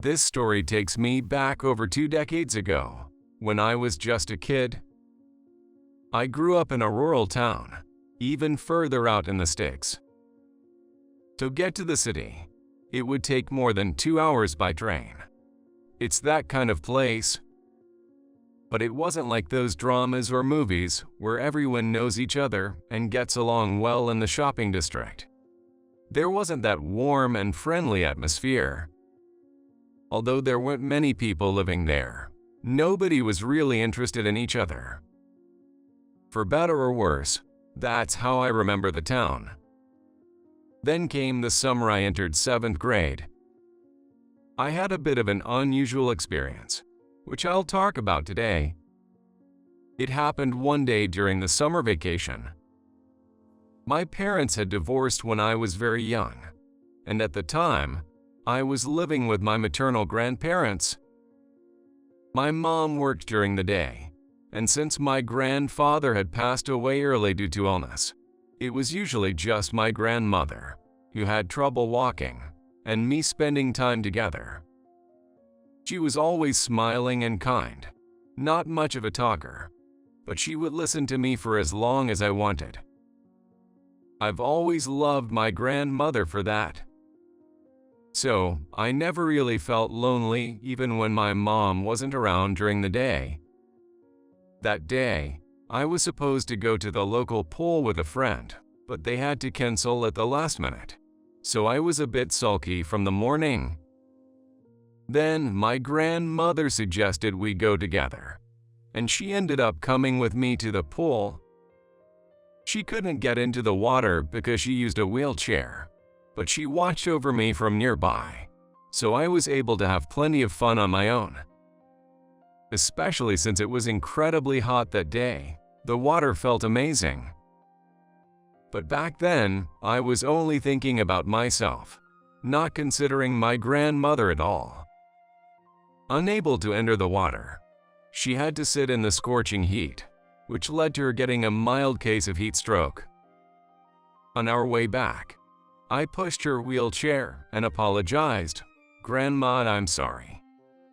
This story takes me back over 2 decades ago, when I was just a kid. I grew up in a rural town, even further out in the sticks. To get to the city, it would take more than 2 hours by train. It's that kind of place. But it wasn't like those dramas or movies where everyone knows each other and gets along well in the shopping district. There wasn't that warm and friendly atmosphere. Although there weren't many people living there, nobody was really interested in each other. For better or worse, that's how I remember the town. Then came the summer I entered 7th grade. I had a bit of an unusual experience, which I'll talk about today. It happened one day during the summer vacation. My parents had divorced when I was very young, and at the time, I was living with my maternal grandparents. My mom worked during the day, and since my grandfather had passed away early due to illness, it was usually just my grandmother, who had trouble walking, and me spending time together. She was always smiling and kind, not much of a talker, but she would listen to me for as long as I wanted. I've always loved my grandmother for that. So, I never really felt lonely even when my mom wasn't around during the day. That day, I was supposed to go to the local pool with a friend, but they had to cancel at the last minute, so I was a bit sulky from the morning. Then, my grandmother suggested we go together, and she ended up coming with me to the pool. She couldn't get into the water because she used a wheelchair, but she watched over me from nearby, so I was able to have plenty of fun on my own. Especially since it was incredibly hot that day, the water felt amazing. But back then, I was only thinking about myself, not considering my grandmother at all. Unable to enter the water, she had to sit in the scorching heat, which led to her getting a mild case of heat stroke. On our way back, I pushed her wheelchair and apologized. "Grandma, I'm sorry.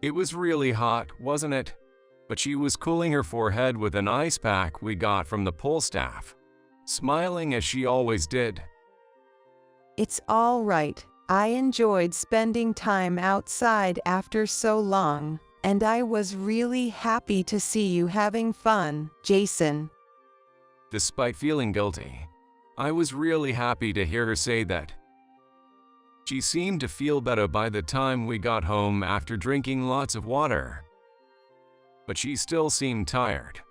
It was really hot, wasn't it?" But she was cooling her forehead with an ice pack we got from the pool staff, smiling as she always did. It's all right. I enjoyed spending time outside after so long, and I was really happy to see you having fun, Jason. Despite feeling guilty, I was really happy to hear her say that. She seemed to feel better by the time we got home after drinking lots of water. But she still seemed tired,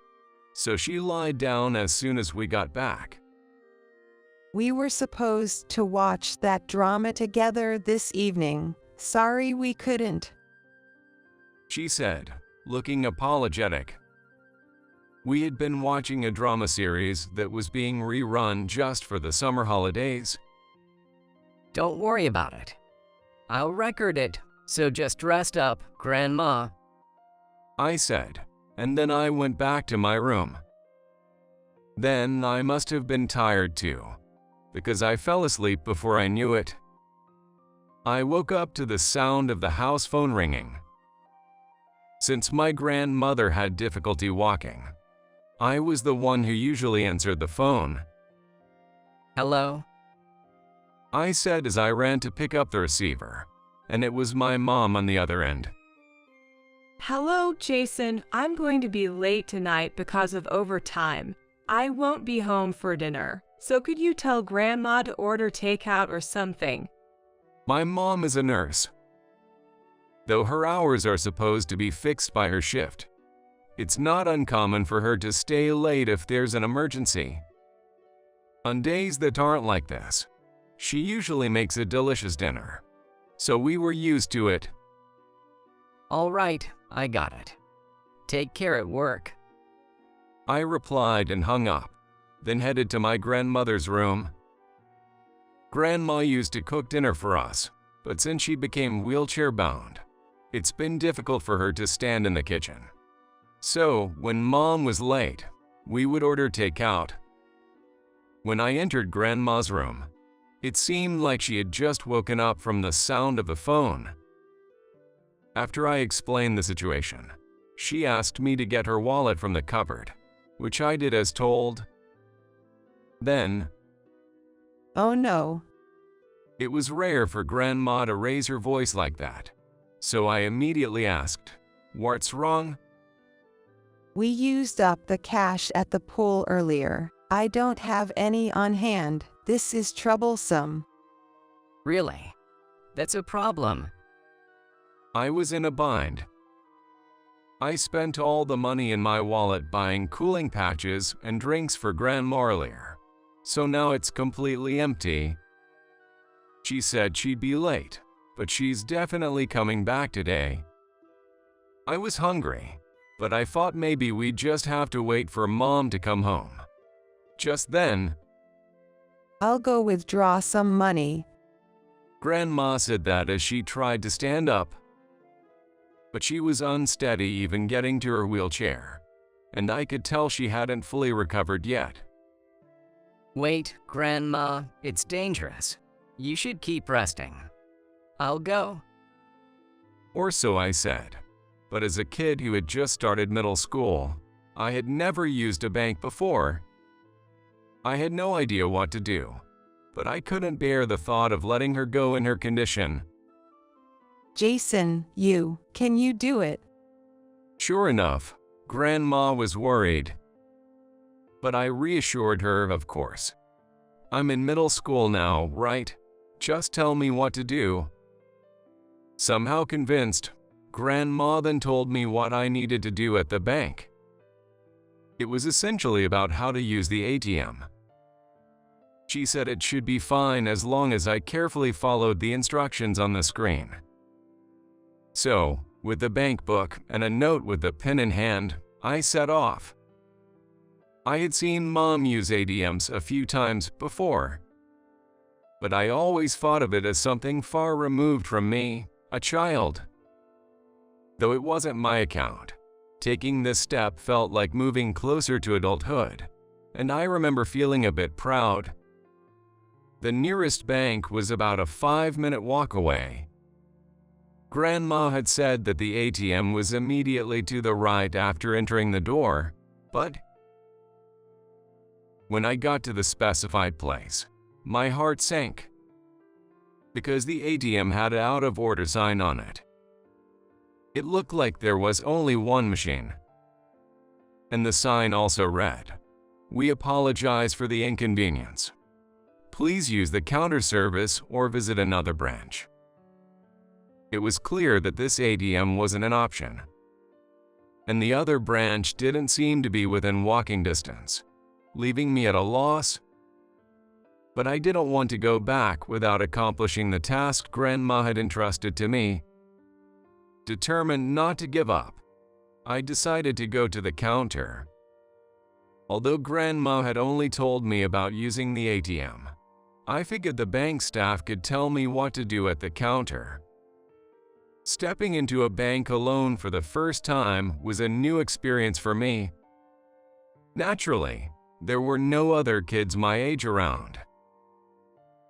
so she lied down as soon as we got back. We were supposed to watch that drama together this evening. Sorry we couldn't, she said, looking apologetic. We had been watching a drama series that was being rerun just for the summer holidays. Don't worry about it. I'll record it, so just rest up, Grandma, I said, and then I went back to my room. Then I must have been tired too, because I fell asleep before I knew it. I woke up to the sound of the house phone ringing. Since my grandmother had difficulty walking, I was the one who usually answered the phone. Hello? I said as I ran to pick up the receiver, and it was my mom on the other end. Hello, Jason. I'm going to be late tonight because of overtime. I won't be home for dinner, so could you tell Grandma to order takeout or something? My mom is a nurse. Though her hours are supposed to be fixed by her shift, it's not uncommon for her to stay late if there's an emergency. On days that aren't like this, she usually makes a delicious dinner, so we were used to it. All right, I got it. Take care at work, I replied and hung up, then headed to my grandmother's room. Grandma used to cook dinner for us, but since she became wheelchair-bound, it's been difficult for her to stand in the kitchen. So, when Mom was late, we would order takeout. When I entered Grandma's room, it seemed like she had just woken up from the sound of the phone. After I explained the situation, she asked me to get her wallet from the cupboard, which I did as told. Then, Oh no. it was rare for Grandma to raise her voice like that, so I immediately asked, "What's wrong?" We used up the cash at the pool earlier. I don't have any on hand. This is troublesome. Really? That's a problem. I was in a bind. I spent all the money in my wallet buying cooling patches and drinks for Grandma earlier, so now it's completely empty. She said she'd be late, but she's definitely coming back today. I was hungry, but I thought maybe we'd just have to wait for Mom to come home. Just then, I'll go withdraw some money. Grandma said that as she tried to stand up, but she was unsteady even getting to her wheelchair, and I could tell she hadn't fully recovered yet. Wait, Grandma, it's dangerous. You should keep resting. I'll go. Or so I said, but as a kid who had just started middle school, I had never used a bank before. I had no idea what to do, but I couldn't bear the thought of letting her go in her condition. Jason, can you do it? Sure enough, Grandma was worried. But I reassured her, of course. I'm in middle school now, right? Just tell me what to do. Somehow convinced, Grandma then told me what I needed to do at the bank. It was essentially about how to use the ATM. She said it should be fine as long as I carefully followed the instructions on the screen. So, with the bank book and a note with the pin in hand, I set off. I had seen Mom use ATMs a few times before, but I always thought of it as something far removed from me, a child. Though it wasn't my account, taking this step felt like moving closer to adulthood, and I remember feeling a bit proud. The nearest bank was about a 5-minute walk away. Grandma had said that the ATM was immediately to the right after entering the door, but when I got to the specified place, my heart sank, because the ATM had an out-of-order sign on it. It looked like there was only one machine. And the sign also read, "We apologize for the inconvenience. Please use the counter service or visit another branch." It was clear that this ATM wasn't an option, and the other branch didn't seem to be within walking distance, leaving me at a loss. But I didn't want to go back without accomplishing the task Grandma had entrusted to me. Determined not to give up, I decided to go to the counter. Although Grandma had only told me about using the ATM, I figured the bank staff could tell me what to do at the counter. Stepping into a bank alone for the first time was a new experience for me. Naturally, there were no other kids my age around,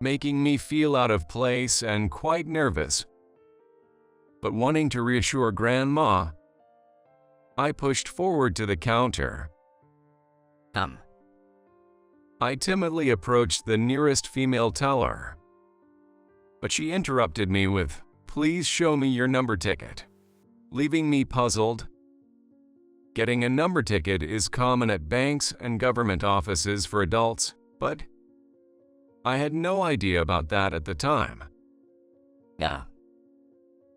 making me feel out of place and quite nervous. But wanting to reassure Grandma, I pushed forward to the counter. I timidly approached the nearest female teller, but she interrupted me with, "Please show me your number ticket," leaving me puzzled. Getting a number ticket is common at banks and government offices for adults, but I had no idea about that at the time. Yeah.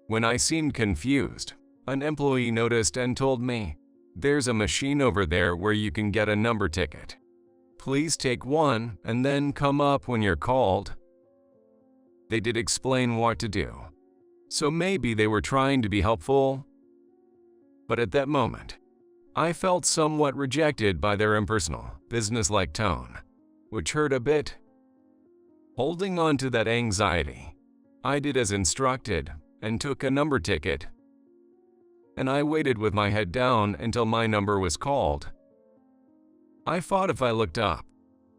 When I seemed confused, an employee noticed and told me, "There's a machine over there where you can get a number ticket. Please take one and then come up when you're called." They did explain what to do, so maybe they were trying to be helpful. But at that moment, I felt somewhat rejected by their impersonal, business-like tone, which hurt a bit. Holding on to that anxiety, I did as instructed and took a number ticket. And I waited with my head down until my number was called. I thought if I looked up,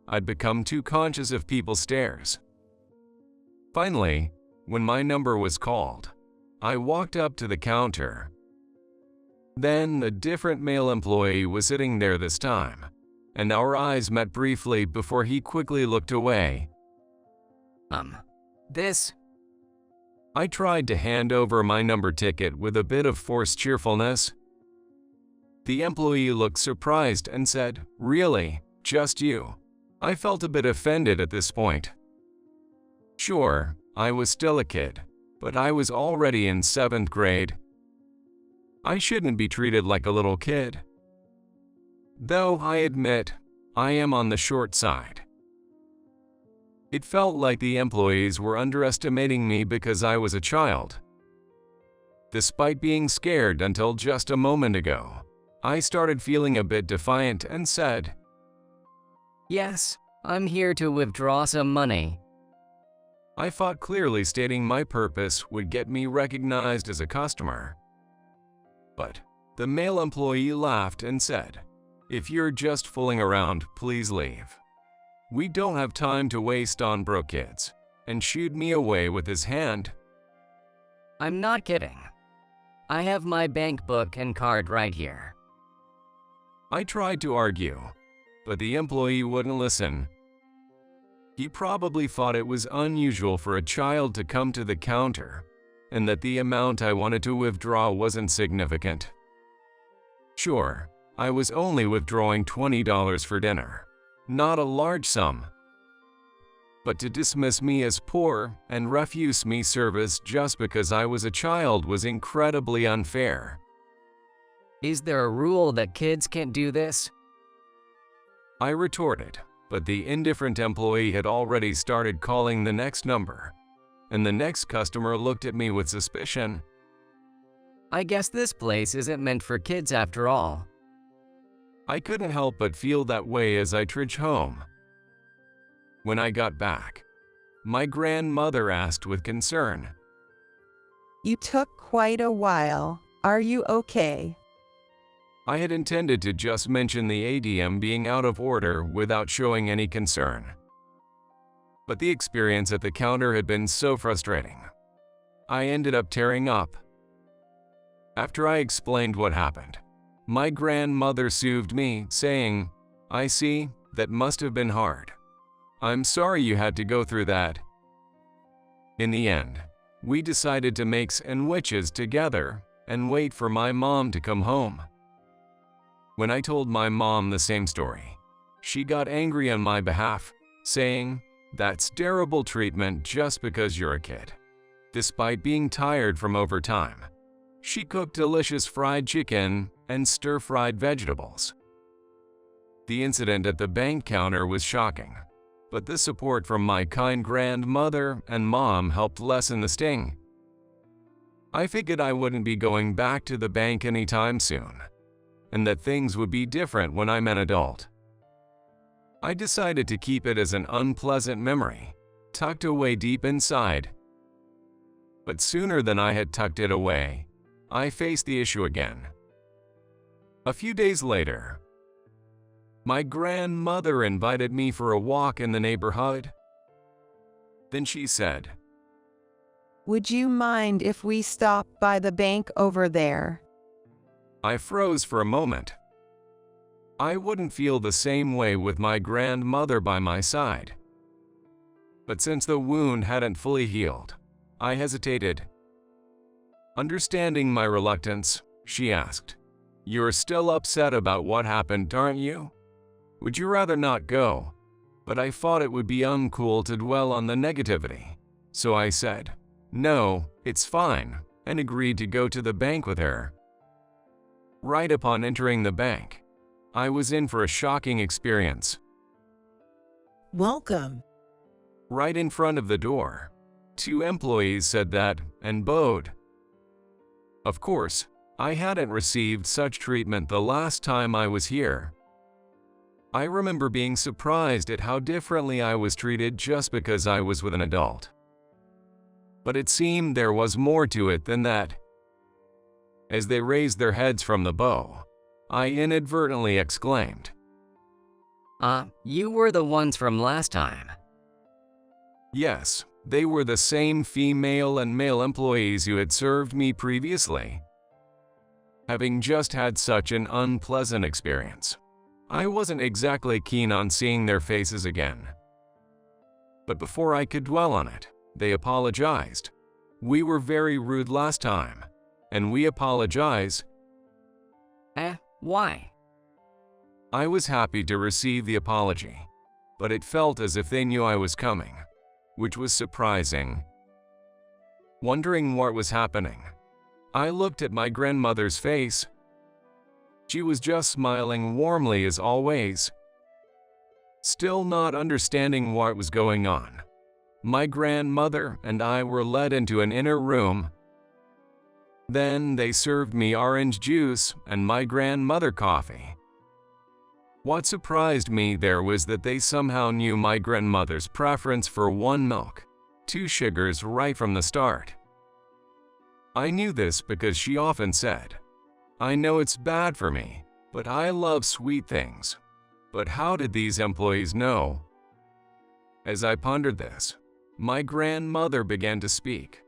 I'd become too conscious of people's stares. Finally, when my number was called, I walked up to the counter. Then a different male employee was sitting there this time, and our eyes met briefly before he quickly looked away. This? I tried to hand over my number ticket with a bit of forced cheerfulness. The employee looked surprised and said, "Really? Just you?" I felt a bit offended at this point. Sure, I was still a kid, but I was already in 7th grade. I shouldn't be treated like a little kid. Though I admit, I am on the short side. It felt like the employees were underestimating me because I was a child. Despite being scared until just a moment ago, I started feeling a bit defiant and said, Yes, I'm here to withdraw some money. I thought clearly stating my purpose would get me recognized as a customer. But the male employee laughed and said, "If you're just fooling around, please leave. We don't have time to waste on broke kids," and shooed me away with his hand. I'm not kidding. I have my bank book and card right here. I tried to argue, but the employee wouldn't listen. He probably thought it was unusual for a child to come to the counter, and that the amount I wanted to withdraw wasn't significant. Sure, I was only withdrawing $20 for dinner, not a large sum. But to dismiss me as poor and refuse me service just because I was a child was incredibly unfair. Is there a rule that kids can't do this? I retorted, but the indifferent employee had already started calling the next number, and the next customer looked at me with suspicion. I guess this place isn't meant for kids after all. I couldn't help but feel that way as I trudged home. When I got back, my grandmother asked with concern, You took quite a while. Are you okay? I had intended to just mention the ATM being out of order without showing any concern. But the experience at the counter had been so frustrating. I ended up tearing up. After I explained what happened, my grandmother soothed me, saying, "I see, that must have been hard. I'm sorry you had to go through that." In the end, we decided to make sandwiches together and wait for my mom to come home. When I told my mom the same story, she got angry on my behalf, saying, "That's terrible treatment just because you're a kid." Despite being tired from overtime, she cooked delicious fried chicken and stir-fried vegetables. The incident at the bank counter was shocking, but the support from my kind grandmother and mom helped lessen the sting. I figured I wouldn't be going back to the bank anytime soon, and that things would be different when I'm an adult. I decided to keep it as an unpleasant memory, tucked away deep inside. But sooner than I had tucked it away, I faced the issue again. A few days later, my grandmother invited me for a walk in the neighborhood. Then she said, Would you mind if we stop by the bank over there? I froze for a moment. I wouldn't feel the same way with my grandmother by my side. But since the wound hadn't fully healed, I hesitated. Understanding my reluctance, she asked, "You're still upset about what happened, aren't you? Would you rather not go?" But I thought it would be uncool to dwell on the negativity, so I said, "No, it's fine," and agreed to go to the bank with her. Right upon entering the bank, I was in for a shocking experience. Welcome. Right in front of the door, 2 employees said that and bowed. Of course, I hadn't received such treatment the last time I was here. I remember being surprised at how differently I was treated just because I was with an adult. But it seemed there was more to it than that. As they raised their heads from the bow, I inadvertently exclaimed, You were the ones from last time. "Yes, They were the same female and male employees who had served me previously. Having just had such an unpleasant experience, I wasn't exactly keen on seeing their faces again. But before I could dwell on it, they apologized. "We were very rude last time, and we apologize." Why? I was happy to receive the apology, but it felt as if they knew I was coming, which was surprising. Wondering what was happening, I looked at my grandmother's face. She was just smiling warmly as always. Still not understanding what was going on, my grandmother and I were led into an inner room. Then they served me orange juice and my grandmother coffee. What surprised me there was that they somehow knew my grandmother's preference for 1 milk, 2 sugars right from the start. I knew this because she often said, "I know it's bad for me, but I love sweet things." But how did these employees know? As I pondered this, my grandmother began to speak.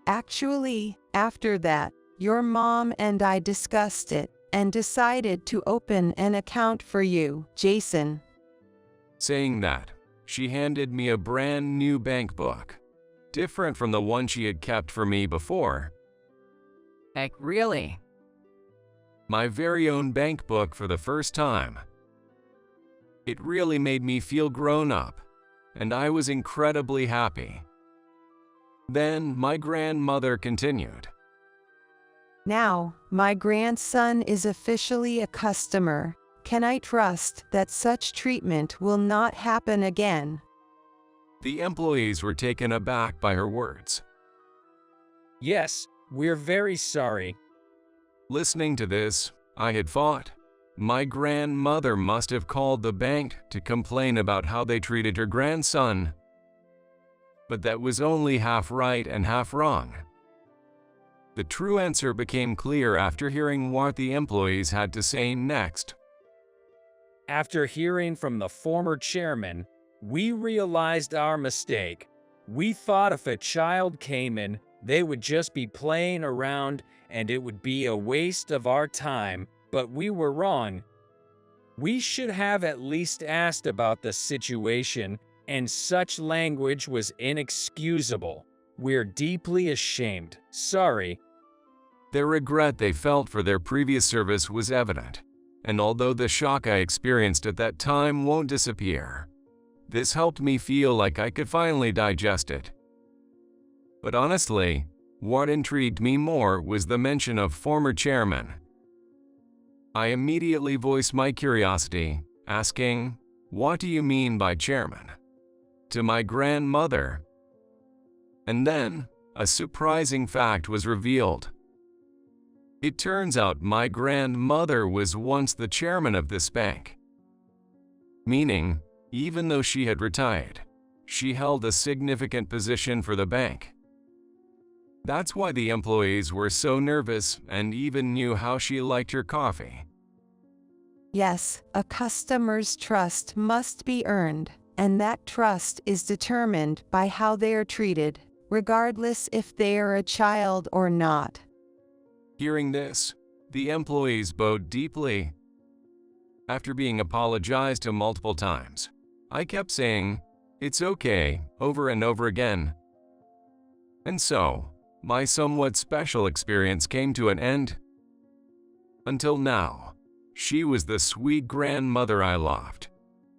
Actually, after that, your mom and I discussed it and decided to open an account for you, Jason. Saying that, she handed me a brand new bank book, different from the one she had kept for me before. Really? My very own bank book for the first time. It really made me feel grown up, and I was incredibly happy. Then my grandmother continued. Now, my grandson is officially a customer. Can I trust that such treatment will not happen again? The employees were taken aback by her words. Yes, we're very sorry. Listening to this, I had thought, my grandmother must have called the bank to complain about how they treated her grandson. But that was only half right and half wrong. The true answer became clear after hearing what the employees had to say next. After hearing from the former chairman, we realized our mistake. We thought if a child came in, they would just be playing around and it would be a waste of our time, but we were wrong. We should have at least asked about the situation, and such language was inexcusable. We're deeply ashamed. Sorry. The regret they felt for their previous service was evident, and although the shock I experienced at that time won't disappear, this helped me feel like I could finally digest it. But honestly, what intrigued me more was the mention of former chairman. I immediately voiced my curiosity, asking, "What do you mean by chairman?" to my grandmother. And then, a surprising fact was revealed. It turns out my grandmother was once the chairman of this bank. Meaning, even though she had retired, she held a significant position for the bank. That's why the employees were so nervous and even knew how she liked her coffee. Yes, a customer's trust must be earned, and that trust is determined by how they are treated, regardless if they are a child or not. Hearing this, the employees bowed deeply. After being apologized to multiple times, I kept saying, "It's okay," over and over again. And so, my somewhat special experience came to an end. Until now, she was the sweet grandmother I loved.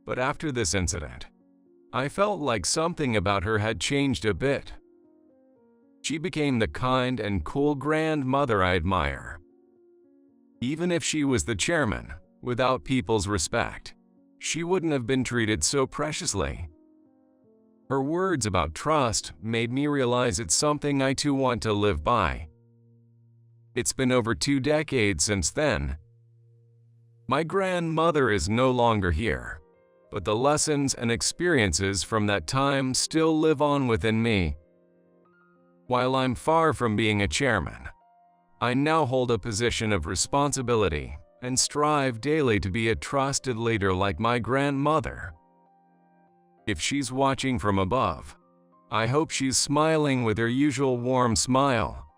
But after this incident, I felt like something about her had changed a bit. She became the kind and cool grandmother I admire. Even if she was the chairman, without people's respect, she wouldn't have been treated so preciously. Her words about trust made me realize it's something I too want to live by. It's been over 2 decades since then. My grandmother is no longer here, but the lessons and experiences from that time still live on within me. While I'm far from being a chairman, I now hold a position of responsibility and strive daily to be a trusted leader like my grandmother. If she's watching from above, I hope she's smiling with her usual warm smile.